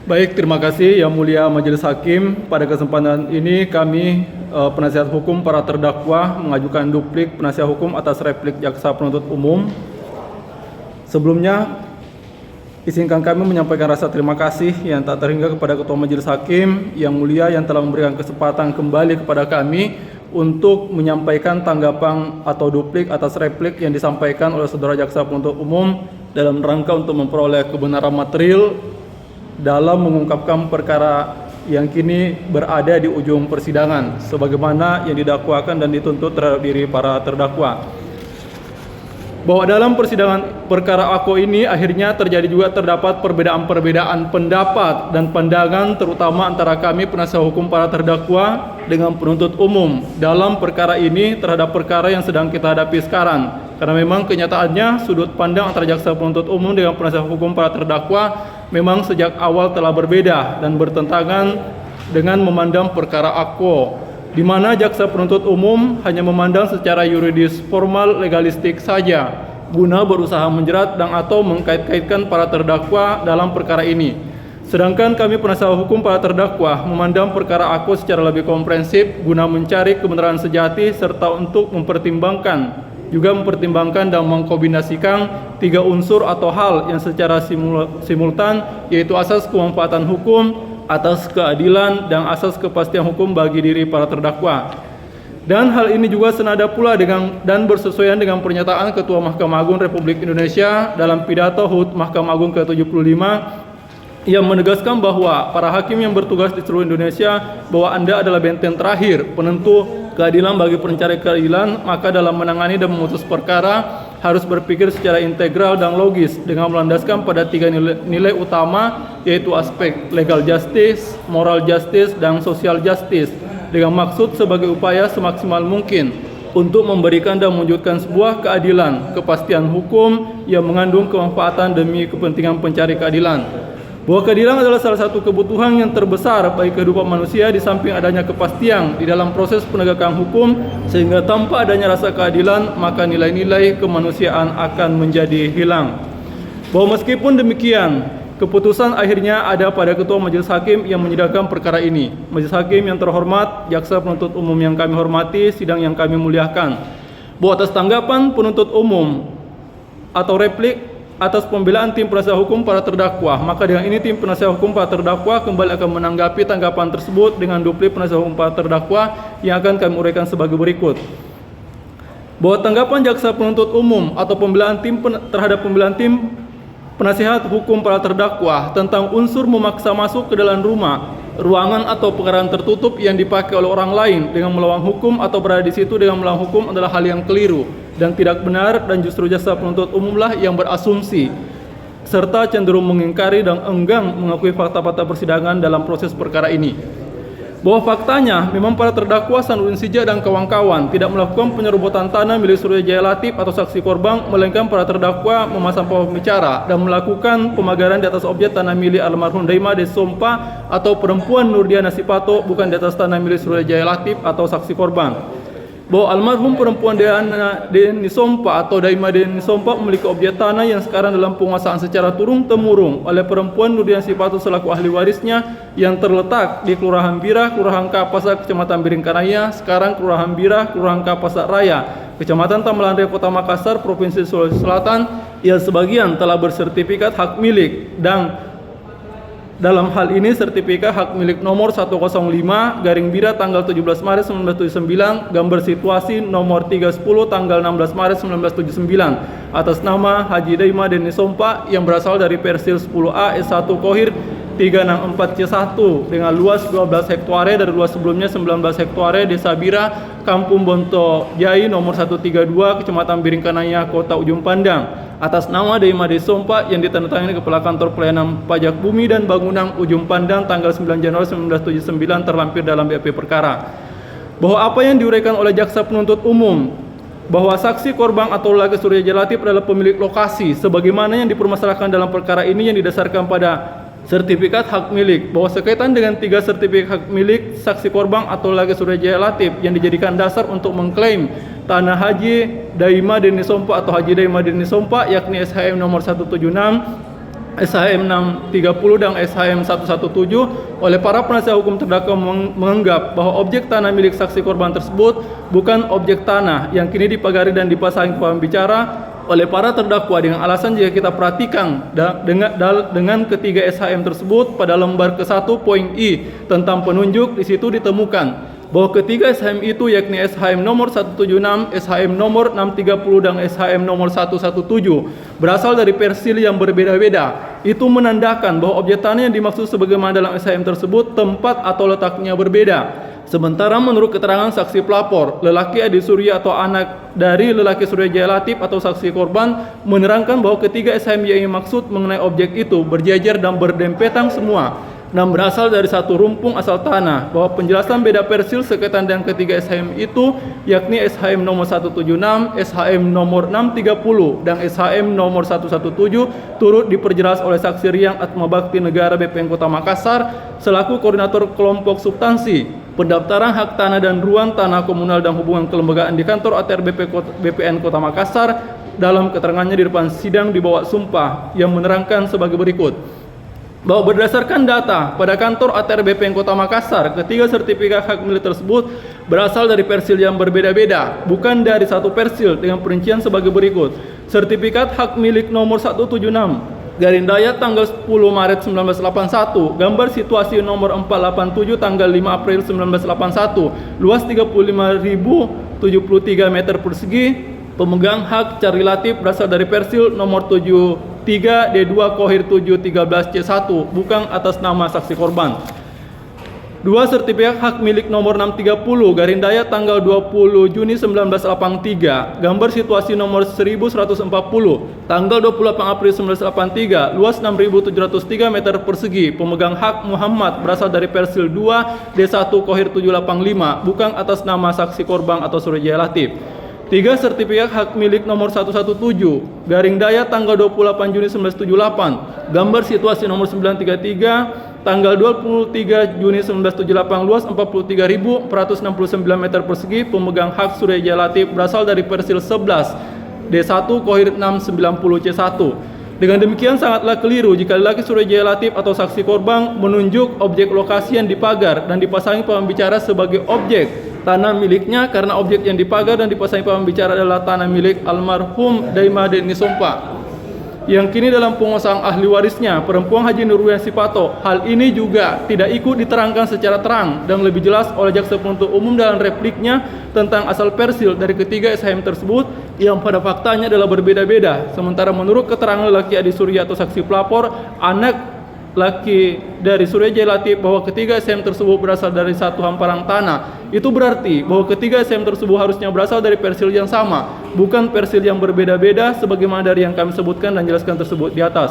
Baik, terima kasih Yang Mulia Majelis Hakim. Pada kesempatan ini kami penasihat hukum para terdakwa mengajukan duplik penasihat hukum atas replik jaksa penuntut umum. Sebelumnya, izinkan kami menyampaikan rasa terima kasih yang tak terhingga kepada Ketua Majelis Hakim Yang Mulia yang telah memberikan kesempatan kembali kepada kami untuk menyampaikan tanggapan atau duplik atas replik yang disampaikan oleh saudara jaksa penuntut umum dalam rangka untuk memperoleh kebenaran material dalam mengungkapkan perkara yang kini berada di ujung persidangan sebagaimana yang didakwakan dan dituntut terhadap diri para terdakwa. Bahwa dalam persidangan perkara AKO ini akhirnya terjadi juga terdapat perbedaan-perbedaan pendapat dan pandangan terutama antara kami penasihat hukum para terdakwa dengan penuntut umum dalam perkara ini terhadap perkara yang sedang kita hadapi sekarang. Karena memang kenyataannya sudut pandang antara jaksa penuntut umum dengan penasihat hukum para terdakwa memang sejak awal telah berbeda dan bertentangan dengan memandang perkara AKO, di mana jaksa penuntut umum hanya memandang secara yuridis formal legalistik saja guna berusaha menjerat dan atau mengkait-kaitkan para terdakwa dalam perkara ini. Sedangkan kami penasihat hukum para terdakwa memandang perkara AKO secara lebih komprehensif guna mencari kebenaran sejati serta untuk mempertimbangkan dan mengkombinasikan tiga unsur atau hal yang secara simultan, yaitu asas kemanfaatan hukum, atas keadilan, dan asas kepastian hukum bagi diri para terdakwa. Dan hal ini juga senada pula dengan dan bersesuaian dengan pernyataan Ketua Mahkamah Agung Republik Indonesia dalam pidato HUT Mahkamah Agung ke-75 yang menegaskan bahwa para hakim yang bertugas di seluruh Indonesia bahwa Anda adalah benteng terakhir penentu keadilan bagi pencari keadilan, maka dalam menangani dan memutus perkara harus berpikir secara integral dan logis dengan melandaskan pada tiga nilai utama, yaitu aspek legal justice, moral justice, dan social justice, dengan maksud sebagai upaya semaksimal mungkin untuk memberikan dan mewujudkan sebuah keadilan, kepastian hukum yang mengandung kemanfaatan demi kepentingan pencari keadilan. Bahwa keadilan adalah salah satu kebutuhan yang terbesar bagi kehidupan manusia di samping adanya kepastian di dalam proses penegakan hukum, sehingga tanpa adanya rasa keadilan maka nilai-nilai kemanusiaan akan menjadi hilang. Bahwa meskipun demikian, keputusan akhirnya ada pada Ketua Majelis Hakim yang menyidangkan perkara ini. Majelis Hakim yang terhormat, jaksa penuntut umum yang kami hormati, sidang yang kami muliakan. Bahwa atas tanggapan penuntut umum atau replik atas pembelaan tim penasihat hukum para terdakwa, maka dengan ini tim penasihat hukum para terdakwa kembali akan menanggapi tanggapan tersebut dengan duplik penasihat hukum para terdakwa yang akan kami uraikan sebagai berikut. Bahwa tanggapan jaksa penuntut umum atau pembelaan tim terhadap pembelaan tim penasihat hukum para terdakwa tentang unsur memaksa masuk ke dalam rumah, ruangan atau pengaraan tertutup yang dipakai oleh orang lain dengan melawan hukum atau berada di situ dengan melawan hukum adalah hal yang keliru dan tidak benar, dan justru jaksa penuntut umumlah yang berasumsi serta cenderung mengingkari dan enggan mengakui fakta-fakta persidangan dalam proses perkara ini. Bahwa faktanya memang para terdakwa Sanudin Shija dan kawan-kawan tidak melakukan penyerobotan tanah milik Suryajaya Latif atau saksi korban, melainkan para terdakwa memasang pembicara dan melakukan pemagaran di atas objek tanah milik almarhum Daima Desompa atau perempuan Nurdiana Sipato, bukan di atas tanah milik Suryajaya Latif atau saksi korban. Bahwa almarhum perempuan Deni Sompa atau Daima Deni Sompa memiliki objek tanah yang sekarang dalam penguasaan secara turun-temurun oleh perempuan Nurdiana Sipato selaku ahli warisnya yang terletak di Kelurahan Birah, Kelurahan Kapasa, Kecamatan Biringkanaya, sekarang Kelurahan Birah, Kelurahan Kapasa Raya, Kecamatan Tamalandai, Kota Makassar, Provinsi Sulawesi Selatan, yang sebagian telah bersertifikat hak milik, dan dalam hal ini sertifikat hak milik nomor 105 garing Bira tanggal 17 Maret 1979 gambar situasi nomor 310 tanggal 16 Maret 1979 atas nama Haji Daima Deni Sompa yang berasal dari Persil 10A S1 Kohir 364C1 dengan luas 12 hektare dari luas sebelumnya 19 hektare, Desa Bira, Kampung Bonto Jai nomor 132 Kecamatan Biringkanaya, Kota Ujung Pandang, atas nama Daima Deni Sompa yang ditandatangani Kepala Kantor Pelayanan Pajak Bumi dan Bangunan Ujung Pandang tanggal 9 Januari 1979 terlampir dalam BAP perkara. Bahwa apa yang diuraikan oleh jaksa penuntut umum bahwa saksi korban atau Laga Suryajaya Latif adalah pemilik lokasi sebagaimana yang dipermasalahkan dalam perkara ini yang didasarkan pada sertifikat hak milik, bahwa sekaitan dengan tiga sertifikat hak milik saksi korban atau Laga Suryajaya Latif yang dijadikan dasar untuk mengklaim tanah Haji Daima Deni Sompa atau Haji Daima Deni Sompa yakni SHM nomor 176 SHM 630 dan SHM 117 oleh para penasihat hukum terdakwa menganggap bahwa objek tanah milik saksi korban tersebut bukan objek tanah yang kini dipagari dan dipasangi pembicara oleh para terdakwa dengan alasan jika kita perhatikan dengan ketiga SHM tersebut pada lembar ke-1 poin I tentang penunjuk, di situ ditemukan bahwa ketiga SHM itu yakni SHM nomor 176, SHM nomor 630 dan SHM nomor 117 berasal dari persil yang berbeda-beda. Itu menandakan bahwa objek tanah yang dimaksud sebagaimana dalam SHM tersebut tempat atau letaknya berbeda. Sementara menurut keterangan saksi pelapor, lelaki Adi Surya atau anak dari lelaki Surya Jaya Latif atau saksi korban menerangkan bahwa ketiga SHM yang dimaksud mengenai objek itu berjajar dan berdempetan semua dan berasal dari satu rumpung asal tanah, bahwa penjelasan beda persil sekaitan dengan ketiga SHM itu yakni SHM nomor 176, SHM nomor 630 dan SHM nomor 117 turut diperjelas oleh saksi Riang Atma Bakti Negara BPN Kota Makassar selaku koordinator kelompok substansi pendaftaran hak tanah dan ruang tanah komunal dan hubungan kelembagaan di kantor ATR BPN Kota Makassar dalam keterangannya di depan sidang di bawah sumpah yang menerangkan sebagai berikut. Bahwa berdasarkan data pada kantor ATR BPN Kota Makassar, ketiga sertifikat hak milik tersebut berasal dari persil yang berbeda-beda, bukan dari satu persil, dengan perincian sebagai berikut. Sertifikat hak milik nomor 176, Garing Daya tanggal 10 Maret 1981, gambar situasi nomor 487 tanggal 5 April 1981, luas 35.073 meter persegi, pemegang hak Cari Latif berasal dari persil nomor 73 D2 Kohir 713 C1 bukan atas nama saksi korban. Dua sertifikat hak milik nomor 630 Garing Daya tanggal 20 Juni 1983, gambar situasi nomor 1140 tanggal 28 April 1983, luas 6.703 meter persegi, pemegang hak Muhammad berasal dari persil 2 D1 Kohir 785 bukan atas nama saksi korban atau Surya Jaya Latif. Tiga sertifikat hak milik nomor 117 Garing Daya tanggal 28 Juni 1978, gambar situasi nomor 933 tanggal 23 Juni 1978, luas 43.469 meter persegi, pemegang hak Surya Jaya Latif berasal dari persil 11 D1 Kohir 690 C1. Dengan demikian sangatlah keliru jika lelaki Surya Jaya Latif atau saksi korban menunjuk objek lokasi yang dipagar dan dipasangi pembicara sebagai objek tanah miliknya karena objek yang dipagar dan dipasangi pembicara adalah tanah milik almarhum Daima Deni Sompa yang kini dalam penguasaan ahli warisnya perempuan Haji Nurwian Sipato. Hal ini juga tidak ikut diterangkan secara terang dan lebih jelas oleh jaksa penuntut umum dalam repliknya tentang asal persil dari ketiga SHM tersebut yang pada faktanya adalah berbeda-beda. Sementara menurut keterangan lelaki Adi Surya atau saksi pelapor, anak laki dari Surya Jaya Latif, bahwa ketiga SHM tersebut berasal dari satu hamparan tanah. Itu berarti bahwa ketiga SHM tersebut harusnya berasal dari persil yang sama, bukan persil yang berbeda-beda sebagaimana dari yang kami sebutkan dan jelaskan tersebut di atas.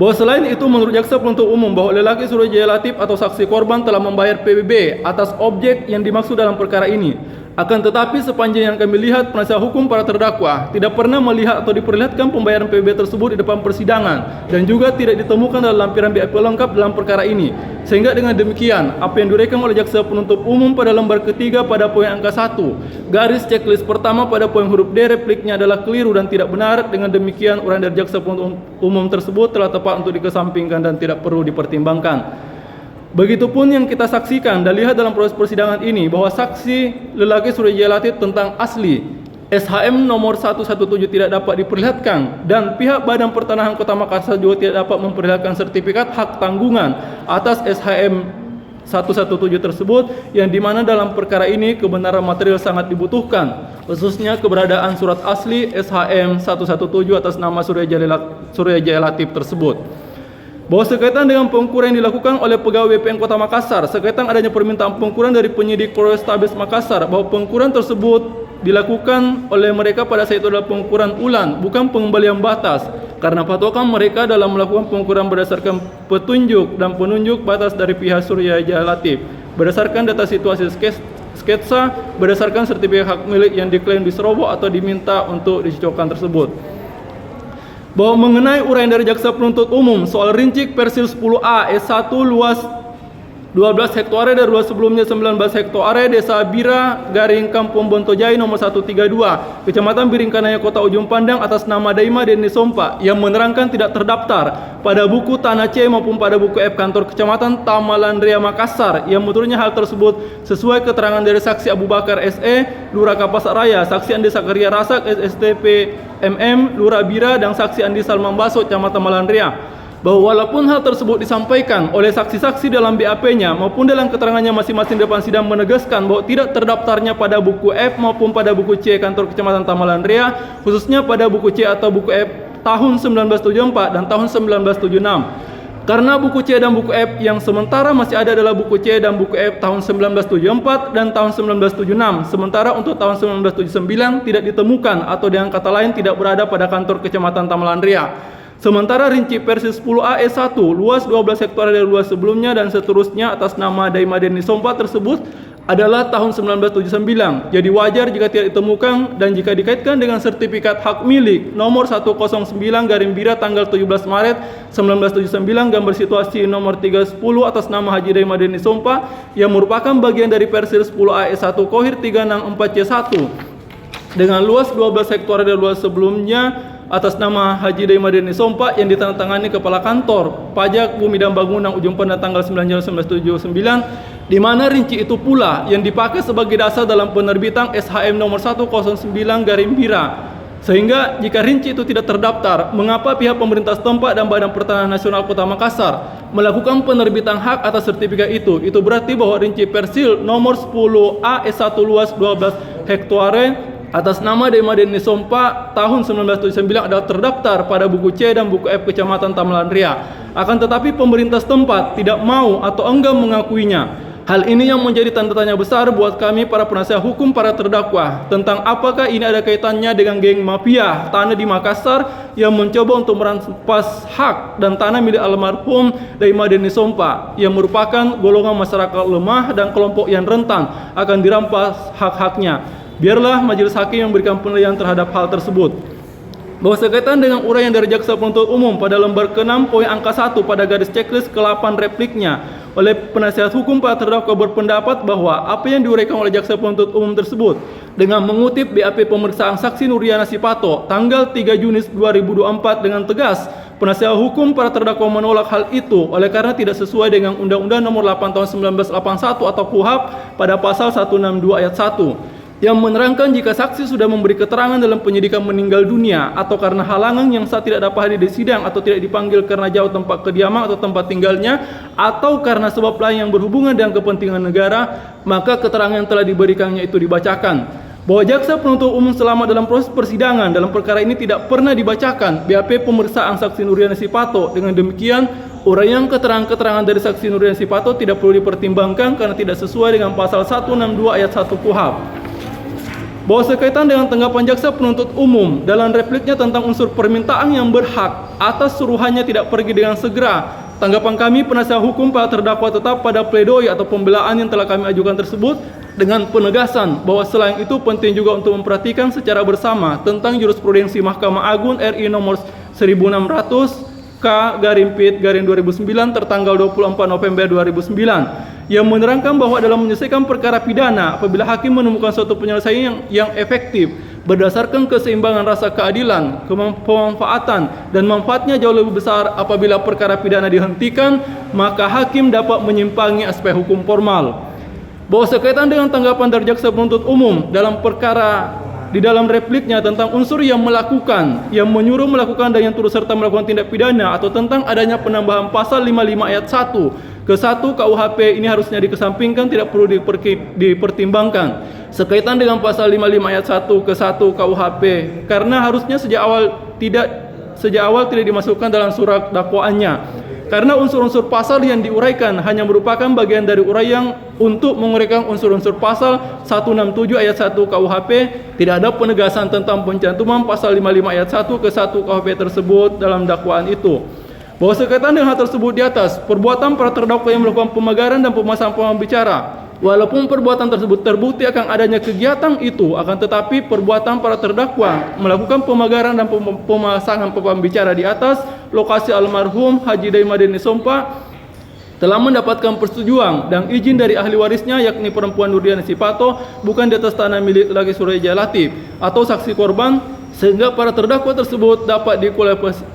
Bahwa selain itu menurut jaksa penuntut umum bahwa lelaki Surya Jaya Latif atau saksi korban telah membayar PBB atas objek yang dimaksud dalam perkara ini. Akan tetapi sepanjang yang kami lihat penasihat hukum para terdakwa tidak pernah melihat atau diperlihatkan pembayaran PBB tersebut di depan persidangan dan juga tidak ditemukan dalam lampiran BAP lengkap dalam perkara ini. Sehingga dengan demikian apa yang diuraikan oleh jaksa penuntut umum pada lembar ketiga pada poin angka 1 garis checklist pertama pada poin huruf D repliknya adalah keliru dan tidak benar. Dengan demikian uraian dari jaksa penuntut umum tersebut telah tepat untuk dikesampingkan dan tidak perlu dipertimbangkan. Begitupun yang kita saksikan dan lihat dalam proses persidangan ini bahwa saksi lelaki Surya Jaya Latif tentang asli SHM nomor 117 tidak dapat diperlihatkan dan pihak Badan Pertanahan Kota Makassar juga tidak dapat memperlihatkan sertifikat hak tanggungan atas SHM 117 tersebut, yang dimana dalam perkara ini kebenaran material sangat dibutuhkan, khususnya keberadaan surat asli SHM 117 atas nama Surya Jaya Latif tersebut. Bahwa sekaitan dengan pengukuran yang dilakukan oleh pegawai BPN Kota Makassar, sekaitan adanya permintaan pengukuran dari penyidik Polrestabes Makassar, bahwa pengukuran tersebut dilakukan oleh mereka pada saat itu adalah pengukuran ulang, bukan pengembalian batas, karena patokan mereka dalam melakukan pengukuran berdasarkan petunjuk dan penunjuk batas dari pihak Surya Jaya Latif, berdasarkan data situasi sketsa, berdasarkan sertifikat hak milik yang diklaim diserobot atau diminta untuk dicocokkan tersebut. Bahwa mengenai uraian dari jaksa penuntut umum soal rincik persil 10A S1 luas 12 hektare dari luas sebelumnya 19 hektare, Desa Bira, garing Kampung Bontojai nomor 132, Kecamatan Biringkanaya, Kota Ujung Pandang, atas nama Daima Deni Sompa yang menerangkan tidak terdaftar pada buku Tanah C maupun pada buku F Kantor Kecamatan Tamalandria Makassar, yang menurutnya hal tersebut sesuai keterangan dari saksi Abu Bakar SE, Lurah Kapas Raya, saksi Andi Sakaria Rasak, SSTP MM, Lurah Bira, dan saksi Andi Salman Baso, Kecamatan Malandria, bahwa walaupun hal tersebut disampaikan oleh saksi-saksi dalam BAP-nya maupun dalam keterangannya masing-masing depan sidang menegaskan bahwa tidak terdaftarnya pada buku F maupun pada buku C Kantor Kecamatan Tamalandria, khususnya pada buku C atau buku F tahun 1974 dan tahun 1976. Karena buku C dan buku F yang sementara masih ada adalah buku C dan buku F tahun 1974 dan tahun 1976. Sementara untuk tahun 1979 tidak ditemukan atau dengan kata lain tidak berada pada Kantor Kecamatan Tamalandria. Sementara rinci versi 10A E1 luas 12 hektare dari luas sebelumnya dan seterusnya atas nama Daima Deni Sompa tersebut adalah tahun 1979. Jadi wajar jika tidak ditemukan dan jika dikaitkan dengan sertifikat hak milik nomor 109/Bira tanggal 17 Maret 1979 gambar situasi nomor 310 atas nama Haji Daima Deni Sompa yang merupakan bagian dari versi 10A E1 Kohir 364C1 dengan luas 12 hektare dari luas sebelumnya atas nama Haji Daima Deni Sompa yang ditandatangani Kepala Kantor Pajak Bumi dan Bangunan Ujung Pandang tanggal 9 Januari 1979, di mana rinci itu pula yang dipakai sebagai dasar dalam penerbitan SHM nomor 109/Bira. Sehingga jika rinci itu tidak terdaftar, mengapa pihak pemerintah setempat dan Badan Pertanahan Nasional Kota Makassar melakukan penerbitan hak atas sertifikat itu? Itu berarti bahwa rinci persil nomor 10A E1 luas 12 hektare atas nama Daima Deni Sompa tahun 1979 adalah terdaftar pada buku C dan buku F Kecamatan Tamalandria. Akan tetapi pemerintah setempat tidak mau atau enggan mengakuinya. Hal ini yang menjadi tanda tanya besar buat kami para penasihat hukum para terdakwa tentang apakah ini ada kaitannya dengan geng mafia tanah di Makassar yang mencoba untuk merampas hak dan tanah milik almarhum Daima Deni Sompa yang merupakan golongan masyarakat lemah dan kelompok yang rentan akan dirampas hak-haknya. Biarlah majelis hakim yang memberikan penilaian terhadap hal tersebut. Bahwa sekaitan dengan uraian dari jaksa penuntut umum pada lembar ke-6 poin angka 1 pada garis checklist ke-8 repliknya oleh penasihat hukum para terdakwa berpendapat bahwa apa yang diuraikan oleh jaksa penuntut umum tersebut dengan mengutip BAP pemeriksaan saksi Nuriana Sipato tanggal 3 Juni 2024 dengan tegas, penasihat hukum para terdakwa menolak hal itu oleh karena tidak sesuai dengan Undang-Undang Nomor 8 Tahun 1981 atau KUHP pada pasal 162 ayat 1 yang menerangkan jika saksi sudah memberi keterangan dalam penyidikan meninggal dunia atau karena halangan yang saat tidak dapat hadir di sidang atau tidak dipanggil karena jauh tempat kediaman atau tempat tinggalnya atau karena sebab lain yang berhubungan dengan kepentingan negara, maka keterangan yang telah diberikannya itu dibacakan. Bahwa jaksa penuntut umum selama dalam proses persidangan dalam perkara ini tidak pernah dibacakan BAP pemeriksaan saksi Nuriana Sipato. Dengan demikian, uraian keterangan-keterangan dari saksi Nuriana Sipato tidak perlu dipertimbangkan karena tidak sesuai dengan pasal 162 ayat 1 KUHP. Bahwa sekaitan dengan tanggapan jaksa penuntut umum dalam repliknya tentang unsur permintaan yang berhak atas suruhannya tidak pergi dengan segera, tanggapan kami penasihat hukum para terdakwa tetap pada pledoi atau pembelaan yang telah kami ajukan tersebut dengan penegasan bahwa selain itu penting juga untuk memperhatikan secara bersama tentang jurisprudensi Mahkamah Agung RI nomor 1600 K/Pit/2009 tertanggal 24 November 2009 yang menerangkan bahwa dalam menyelesaikan perkara pidana apabila hakim menemukan suatu penyelesaian yang efektif berdasarkan keseimbangan rasa keadilan, pemanfaatan dan manfaatnya jauh lebih besar apabila perkara pidana dihentikan, maka hakim dapat menyimpangi aspek hukum formal. Bahwa sekaitan dengan tanggapan dari jaksa penuntut umum dalam perkara di dalam repliknya tentang unsur yang melakukan, yang menyuruh melakukan dan yang turut serta melakukan tindak pidana atau tentang adanya penambahan pasal 55 ayat 1 ke 1 KUHP ini harusnya dikesampingkan, tidak perlu dipertimbangkan. Sekaitan dengan pasal 55 ayat 1 ke 1 KUHP karena harusnya sejak awal tidak dimasukkan dalam surat dakwaannya. Karena unsur-unsur pasal yang diuraikan hanya merupakan bagian dari uraian untuk menguraikan unsur-unsur pasal 167 ayat 1 KUHP, tidak ada penegasan tentang pencantuman pasal 55 ayat 1 ke 1 KUHP tersebut dalam dakwaan itu. Bahwa sekaitan dengan hal tersebut di atas, perbuatan para terdakwa yang melakukan pemagaran dan pemasangan pembicara, walaupun perbuatan tersebut terbukti akan adanya kegiatan itu, akan tetapi perbuatan para terdakwa melakukan pemagaran dan pemasangan pembicara di atas lokasi almarhum Haji Daima Deni Sompa telah mendapatkan persetujuan dan izin dari ahli warisnya yakni perempuan Nurdiana Sipato bukan di atas tanah milik laki Suraya Latif atau saksi korban, sehingga para terdakwa tersebut dapat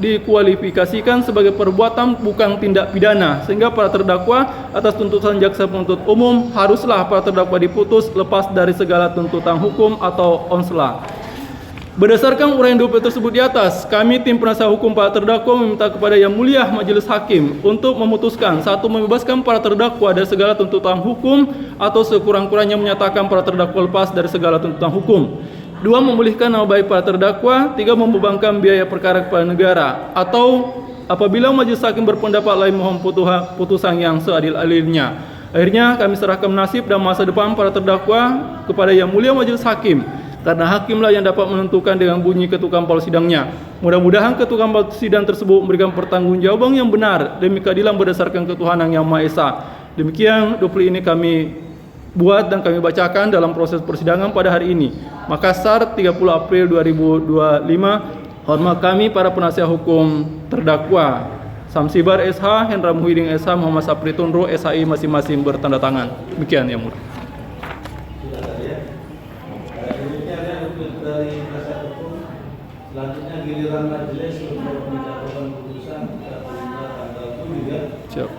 dikualifikasikan sebagai perbuatan bukan tindak pidana, sehingga para terdakwa atas tuntutan jaksa penuntut umum haruslah para terdakwa diputus lepas dari segala tuntutan hukum atau onsela. Berdasarkan uraian DP tersebut di atas, kami tim penasihat hukum para terdakwa meminta kepada Yang Mulia Majelis Hakim untuk memutuskan: 1. Membebaskan para terdakwa dari segala tuntutan hukum atau sekurang-kurangnya menyatakan para terdakwa lepas dari segala tuntutan hukum. 2. Memulihkan nama baik para terdakwa. 3. Membebankan biaya perkara kepada negara. Atau apabila Majelis Hakim berpendapat lain, mohon putusan yang seadil-adilnya. Akhirnya kami serahkan nasib dan masa depan para terdakwa kepada Yang Mulia Majelis Hakim, karena hakimlah yang dapat menentukan dengan bunyi ketua kepala sidangnya. Mudah-mudahan ketua kepala sidang tersebut memberikan pertanggungjawaban yang benar demi keadilan berdasarkan ketuhanan yang Maha Esa. Demikian duplik ini kami buat dan kami bacakan dalam proses persidangan pada hari ini. Makassar, 30 April 2025. Hormat kami para penasihat hukum terdakwa Samsibar SH, Hendra Muhyiddin SH, Muhammad Sapri Tunro SHI masing-masing bertanda tangan. Demikian yang mulia. Dari penasihat hukum, selanjutnya giliran majelis untuk menjatuhkan putusan pada tanggal 7 ya. Siap.